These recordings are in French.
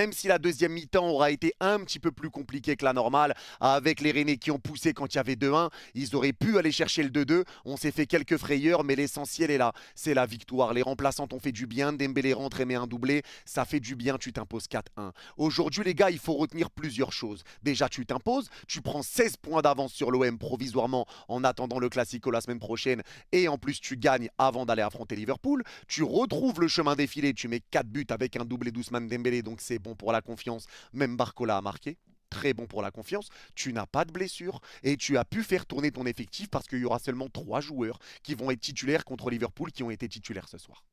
Même si la deuxième mi-temps aura été un petit peu plus compliquée que la normale, avec les Rennais qui ont poussé quand il y avait 2-1, ils auraient pu aller chercher le 2-2. On s'est fait quelques frayeurs, mais l'essentiel est là. C'est la victoire. Les remplaçants t'ont fait du bien. Dembélé rentre et met un doublé. Ça fait du bien, tu t'imposes 4-1. Aujourd'hui, les gars, il faut retenir plusieurs choses. Déjà, tu t'imposes, tu prends 16 points d'avance sur l'OM provisoirement en attendant le Classico la semaine prochaine. Et en plus, tu gagnes avant d'aller affronter Liverpool. Tu retrouves le chemin défilé, tu mets 4 buts avec un doublé d'Ousmane Dembélé, donc c'est bon pour la confiance. Même Barcola a marqué. Très bon pour la confiance, tu n'as pas de blessure et tu as pu faire tourner ton effectif parce qu'il y aura seulement 3 joueurs qui vont être titulaires contre Liverpool qui ont été titulaires ce soir.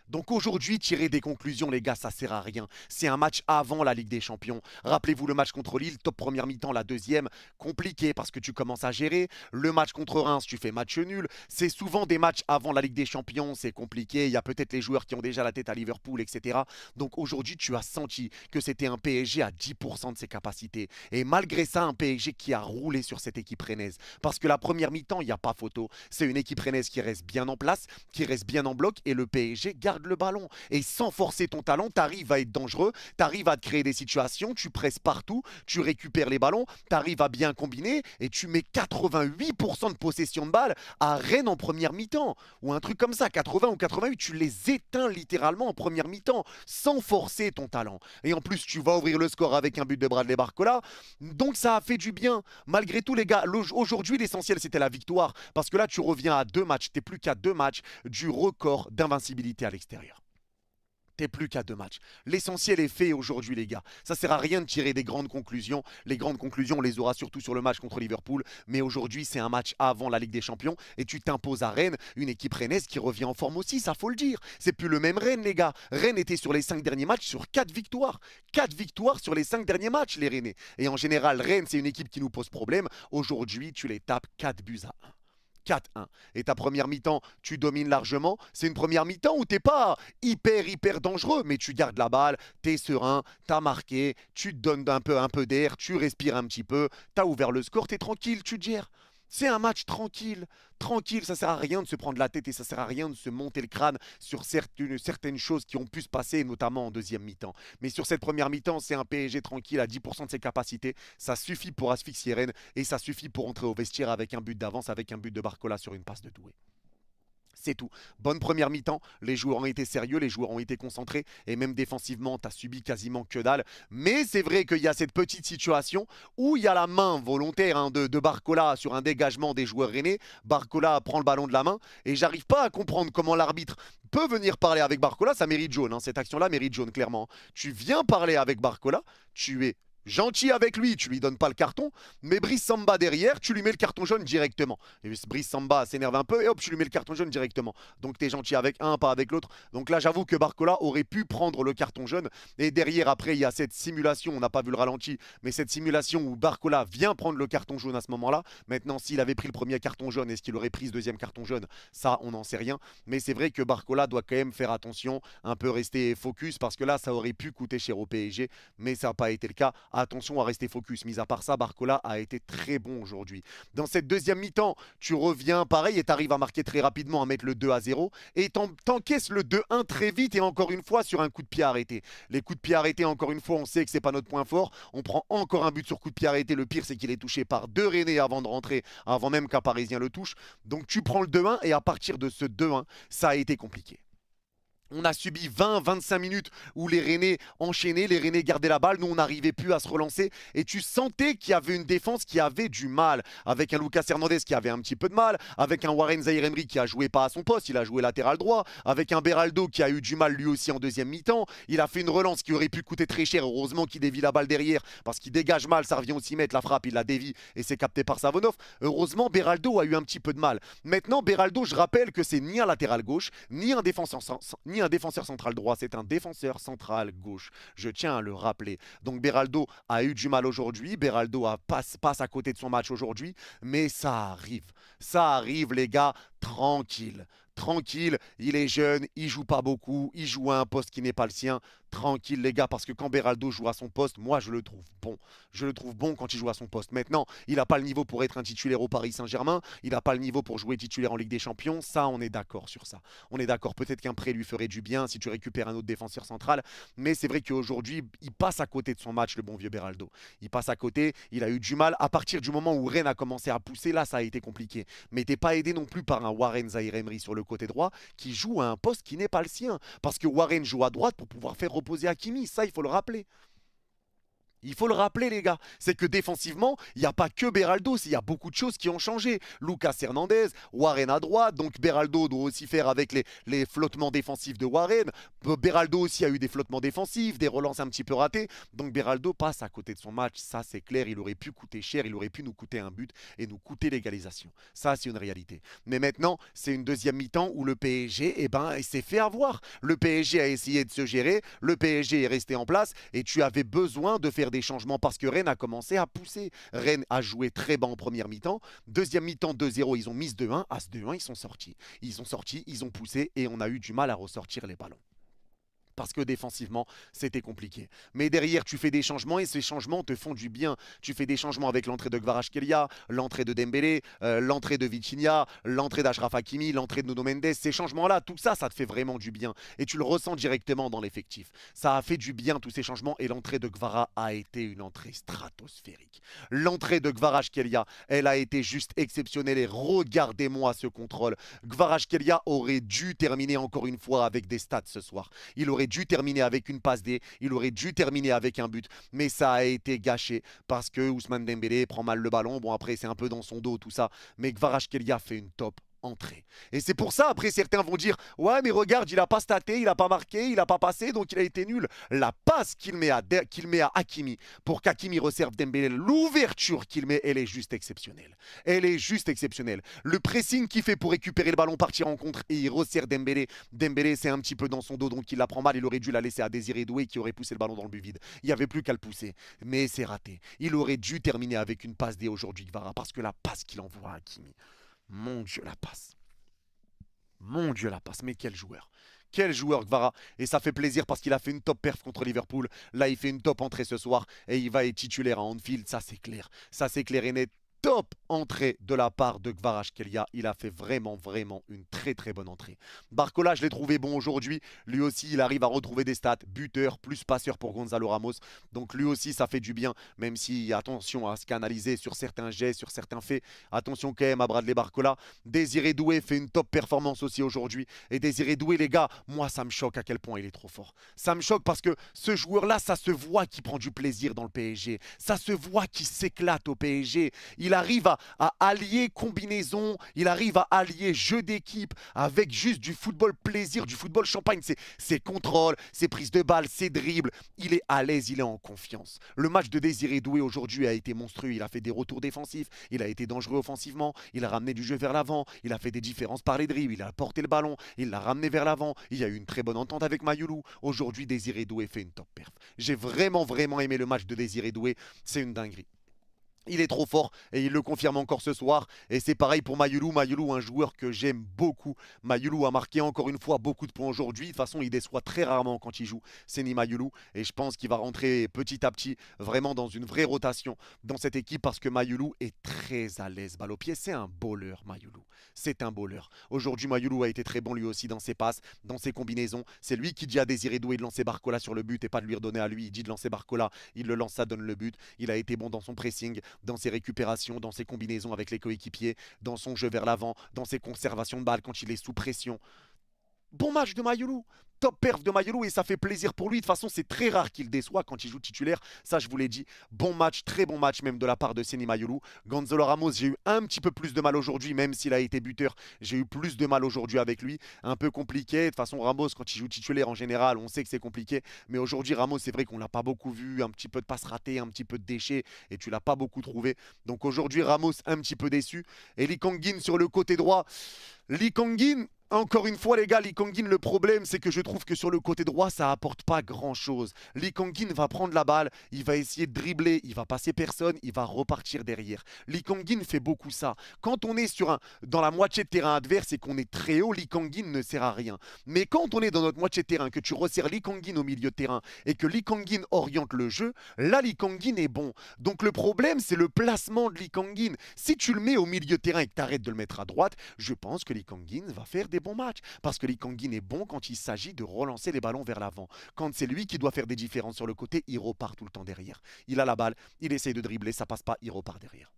Donc aujourd'hui, tirer des conclusions, les gars, ça sert à rien. C'est un match avant la Ligue des Champions. Rappelez-vous le match contre Lille, top première mi-temps, la deuxième, compliqué parce que tu commences à gérer. Le match contre Reims, tu fais match nul. C'est souvent des matchs avant la Ligue des Champions, c'est compliqué. Il y a peut-être les joueurs qui ont déjà la tête à Liverpool, etc. Donc aujourd'hui, tu as senti que c'était un PSG à 10% de ses capacités. Et malgré ça, un PSG qui a roulé sur cette équipe rennaise. Parce que la première mi-temps, il n'y a pas photo. C'est une équipe rennaise qui reste bien en place, qui reste bien en bloc et le PSG garde le ballon. Et sans forcer ton talent, tu arrives à être dangereux, tu arrives à te créer des situations, tu presses partout, tu récupères les ballons, tu arrives à bien combiner et tu mets 88% de possession de balle à Rennes en première mi-temps. Ou un truc comme ça, 80 ou 88, tu les éteins littéralement en première mi-temps, sans forcer ton talent. Et en plus, tu vas ouvrir le score avec un but de Bradley Barcola. Donc ça a fait du bien. Malgré tout, les gars, aujourd'hui, l'essentiel, c'était la victoire. Parce que là, tu reviens à 2 matchs, tu n'es plus qu'à 2 matchs du record d'invincibilité à l'extérieur. T'es plus qu'à 2 matchs. L'essentiel est fait aujourd'hui, les gars. Ça sert à rien de tirer des grandes conclusions. Les grandes conclusions, on les aura surtout sur le match contre Liverpool. Mais aujourd'hui, c'est un match avant la Ligue des Champions. Et tu t'imposes à Rennes, une équipe rennaise qui revient en forme aussi, ça faut le dire. C'est plus le même Rennes, les gars. Rennes était sur les 5 derniers matchs sur 4 victoires. 4 victoires sur les 5 derniers matchs, les Rennais. Et en général, Rennes, c'est une équipe qui nous pose problème. Aujourd'hui, tu les tapes 4 buts à 1. 4-1. Et ta première mi-temps, tu domines largement. C'est une première mi-temps où t'es pas hyper dangereux, mais tu gardes la balle, t'es serein, t'as marqué, tu te donnes un peu d'air, tu respires un petit peu, t'as ouvert le score, t'es tranquille, tu te gères. C'est un match tranquille, tranquille, ça sert à rien de se prendre la tête et ça sert à rien de se monter le crâne sur certaines choses qui ont pu se passer, notamment en deuxième mi-temps. Mais sur cette première mi-temps, c'est un PSG tranquille à 10% de ses capacités. Ça suffit pour asphyxier Rennes et ça suffit pour entrer au vestiaire avec un but d'avance, avec un but de Barcola sur une passe de Doué. C'est tout. Bonne première mi-temps, les joueurs ont été sérieux, les joueurs ont été concentrés et même défensivement, tu as subi quasiment que dalle. Mais c'est vrai qu'il y a cette petite situation où il y a la main volontaire de Barcola sur un dégagement des joueurs rennais. Barcola prend le ballon de la main et j'arrive pas à comprendre comment l'arbitre peut venir parler avec Barcola. Ça mérite jaune, hein. Cette action-là mérite jaune, clairement. Tu viens parler avec Barcola, tu es gentil avec lui, tu lui donnes pas le carton, mais Brice Samba derrière, tu lui mets le carton jaune directement. Et Brice Samba s'énerve un peu et hop, tu lui mets le carton jaune directement. Donc tu es gentil avec un, pas avec l'autre. Donc là, j'avoue que Barcola aurait pu prendre le carton jaune. Et derrière, après, il y a cette simulation, on n'a pas vu le ralenti, mais cette simulation où Barcola vient prendre le carton jaune à ce moment-là. Maintenant, s'il avait pris le premier carton jaune, est-ce qu'il aurait pris ce deuxième carton jaune? Ça, on n'en sait rien. Mais c'est vrai que Barcola doit quand même faire attention, un peu rester focus, parce que là, ça aurait pu coûter cher au PSG, mais ça n'a pas été le cas. Attention à rester focus. Mis à part ça, Barcola a été très bon aujourd'hui. Dans cette deuxième mi-temps, tu reviens pareil et tu arrives à marquer très rapidement, à mettre le 2-0 et t'encaisses le 2-1 très vite et encore une fois sur un coup de pied arrêté. Les coups de pied arrêtés, encore une fois, on sait que c'est pas notre point fort. On prend encore un but sur coup de pied arrêté. Le pire, c'est qu'il est touché par 2 Rennais avant de rentrer, avant même qu'un Parisien le touche. Donc tu prends le 2-1 et à partir de ce 2-1, ça a été compliqué. On a subi 20-25 minutes où les Rennais enchaînaient, les Rennais gardaient la balle, nous on n'arrivait plus à se relancer et tu sentais qu'il y avait une défense qui avait du mal, avec un Lucas Hernandez qui avait un petit peu de mal, avec un Warren Zaïre-Emery qui a joué pas à son poste, il a joué latéral droit, avec un Beraldo qui a eu du mal lui aussi en deuxième mi-temps, il a fait une relance qui aurait pu coûter très cher, heureusement qu'il dévie la balle derrière parce qu'il dégage mal, ça revient aussi mettre la frappe, il la dévie et c'est capté par Savonov. Heureusement Beraldo a eu un petit peu de mal. Maintenant Beraldo, je rappelle que c'est ni un latéral gauche, ni un défenseur central droit, c'est un défenseur central gauche. Je tiens à le rappeler. Donc Beraldo a eu du mal aujourd'hui, Beraldo passe à côté de son match aujourd'hui, mais ça arrive. Ça arrive les gars, tranquille. tranquille, il est jeune, il joue pas beaucoup, il joue à un poste qui n'est pas le sien. Tranquille les gars, parce que quand Beraldo joue à son poste, moi je le trouve bon. Je le trouve bon quand il joue à son poste. Maintenant, il n'a pas le niveau pour être un titulaire au Paris Saint-Germain, il n'a pas le niveau pour jouer titulaire en Ligue des Champions, ça on est d'accord sur ça. On est d'accord, peut-être qu'un prêt lui ferait du bien si tu récupères un autre défenseur central, mais c'est vrai qu'aujourd'hui, il passe à côté de son match, le bon vieux Beraldo. Il passe à côté, il a eu du mal. À partir du moment où Rennes a commencé à pousser, là ça a été compliqué. Mais t'es pas aidé non plus par un Warren Zaïre-Emery sur le côté droit qui joue à un poste qui n'est pas le sien. Parce que Warren joue à droite pour pouvoir faire reposer Hakimi, ça il faut le rappeler. Il faut le rappeler, les gars, c'est que défensivement, il n'y a pas que Beraldo, il y a beaucoup de choses qui ont changé. Lucas Hernandez, Warren à droite, donc Beraldo doit aussi faire avec les flottements défensifs de Warren. Beraldo aussi a eu des flottements défensifs, des relances un petit peu ratées. Donc Beraldo passe à côté de son match, ça c'est clair, il aurait pu coûter cher, il aurait pu nous coûter un but et nous coûter l'égalisation. Ça c'est une réalité. Mais maintenant, c'est une deuxième mi-temps où le PSG, eh ben, il s'est fait avoir. Le PSG a essayé de se gérer, le PSG est resté en place et tu avais besoin de faire des changements parce que Rennes a commencé à pousser. Rennes a joué très bas en première mi-temps. Deuxième mi-temps, 2-0, ils ont mis ce 2-1. À ce 2-1, ils sont sortis. Ils ont sorti, ils ont poussé et on a eu du mal à ressortir les ballons. Parce que défensivement, c'était compliqué. Mais derrière, tu fais des changements et ces changements te font du bien. Tu fais des changements avec l'entrée de Kvaratskhelia, l'entrée de Dembélé, l'entrée de Vitinha, l'entrée d'Achraf Hakimi, l'entrée de Nuno Mendes. Ces changements-là, tout ça, ça te fait vraiment du bien. Et tu le ressens directement dans l'effectif. Ça a fait du bien, tous ces changements. Et l'entrée de Kvara a été une entrée stratosphérique. L'entrée de Kvaratskhelia, elle a été juste exceptionnelle. Et regardez-moi ce contrôle. Kvaratskhelia aurait dû terminer encore une fois avec des stats ce soir. Il aurait dû terminer avec une passe D, il aurait dû terminer avec un but, mais ça a été gâché parce que Ousmane Dembélé prend mal le ballon. Bon, après, c'est un peu dans son dos tout ça, mais Kvaratskhelia fait une top entrée. Et c'est pour ça, après, certains vont dire ouais, mais regarde, il a pas staté, il a pas marqué, il a pas passé, donc il a été nul. La passe qu'il met à Hakimi pour qu'Hakimi resserve Dembélé, l'ouverture qu'il met, elle est juste exceptionnelle. Elle est juste exceptionnelle. Le pressing qu'il fait pour récupérer le ballon, partir en contre et il resserre Dembélé. Dembélé, c'est un petit peu dans son dos, donc il la prend mal. Il aurait dû la laisser à Désiré Doué qui aurait poussé le ballon dans le but vide. Il n'y avait plus qu'à le pousser, mais c'est raté. Il aurait dû terminer avec une passe D aujourd'hui, Kvara, parce que la passe qu'il envoie à Hakimi, mon Dieu, la passe. Mon Dieu, la passe. Mais quel joueur. Quel joueur Kvara. Et ça fait plaisir parce qu'il a fait une top perf contre Liverpool. Là, il fait une top entrée ce soir. Et il va être titulaire à Anfield. Ça, c'est clair. Ça, c'est clair et net. Top entrée de la part de Kvaratskhelia. Il a fait vraiment une très bonne entrée. Barcola, je l'ai trouvé bon aujourd'hui. Lui aussi, il arrive à retrouver des stats. Buteur, plus passeur pour Gonzalo Ramos. Donc lui aussi, ça fait du bien. Même si, attention à se canaliser sur certains gestes, sur certains faits. Attention quand même à Bradley Barcola. Désiré Doué fait une top performance aussi aujourd'hui. Et Désiré Doué, les gars, moi, ça me choque à quel point il est trop fort. Ça me choque parce que ce joueur-là, ça se voit qu'il prend du plaisir dans le PSG. Ça se voit qu'il s'éclate au PSG. Il arrive à allier combinaison, il arrive à allier jeu d'équipe avec juste du football plaisir, du football champagne. Ses contrôles, ses prises de balles, ses dribbles. Il est à l'aise, il est en confiance. Le match de Désiré Doué aujourd'hui a été monstrueux. Il a fait des retours défensifs, il a été dangereux offensivement, il a ramené du jeu vers l'avant, il a fait des différences par les dribbles, il a porté le ballon, il l'a ramené vers l'avant. Il y a eu une très bonne entente avec Mayoulou. Aujourd'hui, Désiré Doué fait une top perf. J'ai vraiment aimé le match de Désiré Doué. C'est une dinguerie. Il est trop fort et il le confirme encore ce soir. Et c'est pareil pour Mayoulou. Mayoulou, un joueur que j'aime beaucoup. Mayoulou a marqué encore une fois beaucoup de points aujourd'hui. De toute façon, il déçoit très rarement quand il joue. C'est Ni Mayoulou. Et je pense qu'il va rentrer petit à petit vraiment dans une vraie rotation dans cette équipe parce que Mayoulou est très à l'aise. Balle au pied, c'est un bowler, Mayoulou. C'est un bowler. Aujourd'hui, Mayoulou a été très bon lui aussi dans ses passes, dans ses combinaisons. C'est lui qui dit à Désiré Doué de lancer Barcola sur le but et pas de lui redonner à lui. Il dit de lancer Barcola. Il le lance, ça donne le but. Il a été bon dans son pressing, dans ses récupérations, dans ses combinaisons avec les coéquipiers, dans son jeu vers l'avant, dans ses conservations de balles quand il est sous pression. Bon match de Mayoulou, top perf de Mayoulou et ça fait plaisir pour lui. De toute façon, c'est très rare qu'il déçoit quand il joue titulaire. Ça, je vous l'ai dit. Bon match, très bon match même de la part de Seny Mayoulou. Gonzalo Ramos, j'ai eu un petit peu plus de mal aujourd'hui, même s'il a été buteur. J'ai eu plus de mal aujourd'hui avec lui. Un peu compliqué. De toute façon, Ramos, quand il joue titulaire en général, on sait que c'est compliqué. Mais aujourd'hui, Ramos, c'est vrai qu'on l'a pas beaucoup vu. Un petit peu de passes ratées, un petit peu de déchets et tu l'as pas beaucoup trouvé. Donc aujourd'hui, Ramos, un petit peu déçu. Et Lee Kang-in sur le côté droit. Lee Kang-in, Encore une fois, les gars, Lee Kang-in, le problème, c'est que je trouve que sur le côté droit, ça apporte pas grand-chose. Lee Kang-in va prendre la balle, il va essayer de dribbler, il va passer personne, il va repartir derrière. Lee Kang-in fait beaucoup ça. Quand on est dans la moitié de terrain adverse et qu'on est très haut, Lee Kang-in ne sert à rien. Mais quand on est dans notre moitié de terrain, que tu resserres Lee Kang-in au milieu de terrain et que Lee Kang-in oriente le jeu, là, Lee Kang-in est bon. Donc le problème, c'est le placement de Lee Kang-in. Si tu le mets au milieu de terrain et que tu arrêtes de le mettre à droite, je pense que Lee Kang-in va faire des bons matchs. Parce que Lee Kang-in est bon quand il s'agit de relancer les ballons vers l'avant. Quand c'est lui qui doit faire des différences sur le côté, il repart tout le temps derrière. Il a la balle, il essaye de dribbler, ça passe pas, il repart derrière.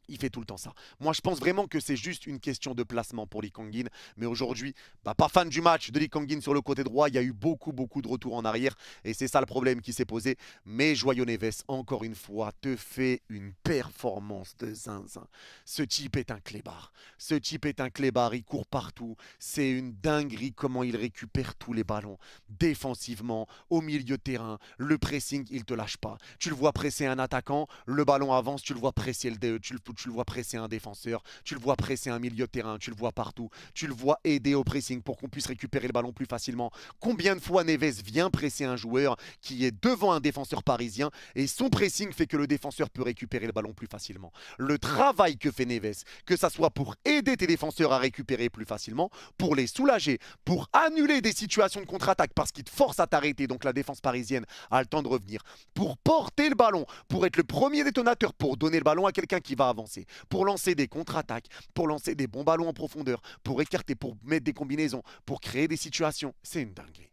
Il fait tout le temps ça. Moi, je pense vraiment que c'est juste une question de placement pour Lee Kang-in. Mais aujourd'hui, pas fan du match de Lee Kang-in sur le côté droit. Il y a eu beaucoup de retours en arrière. Et c'est ça le problème qui s'est posé. Mais João Neves, encore une fois, te fait une performance de zinzin. Ce type est un clébard. Ce type est un clébard. Il court partout. C'est une dinguerie comment il récupère tous les ballons. Défensivement, au milieu de terrain, le pressing, il ne te lâche pas. Tu le vois presser un attaquant, le ballon avance, tu le vois presser tu le vois presser un défenseur, tu le vois presser un milieu de terrain, tu le vois partout, tu le vois aider au pressing pour qu'on puisse récupérer le ballon plus facilement. Combien de fois Neves vient presser un joueur qui est devant un défenseur parisien et son pressing fait que le défenseur peut récupérer le ballon plus facilement. Le travail que fait Neves, que ça soit pour aider tes défenseurs à récupérer plus facilement, pour les soulager, pour annuler des situations de contre-attaque parce qu'ils te forcent à t'arrêter, donc la défense parisienne a le temps de revenir, pour porter le ballon, pour être le premier détonateur, pour donner le ballon à quelqu'un qui va avancer, pour lancer des contre-attaques, pour lancer des bons ballons en profondeur, pour écarter, pour mettre des combinaisons, pour créer des situations. C'est une dinguerie.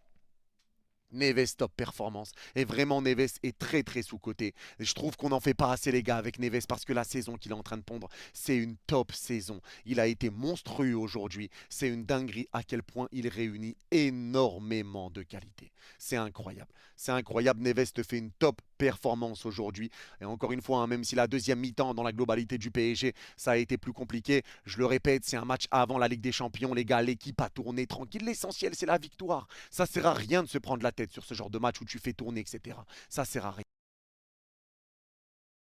Neves top performance et vraiment Neves est très sous-coté. Je trouve qu'on n'en fait pas assez les gars avec Neves parce que la saison qu'il est en train de pondre c'est une top saison. Il a été monstrueux aujourd'hui. C'est une dinguerie à quel point il réunit énormément de qualité. C'est incroyable. C'est incroyable. Neves te fait une top performance aujourd'hui. Et encore une fois, hein, même si la deuxième mi-temps dans la globalité du PSG, ça a été plus compliqué, je le répète, c'est un match avant la Ligue des Champions, les gars. L'équipe a tourné tranquille. L'essentiel, c'est la victoire. Ça sert à rien de se prendre la tête sur ce genre de match où tu fais tourner, etc. Ça sert à rien.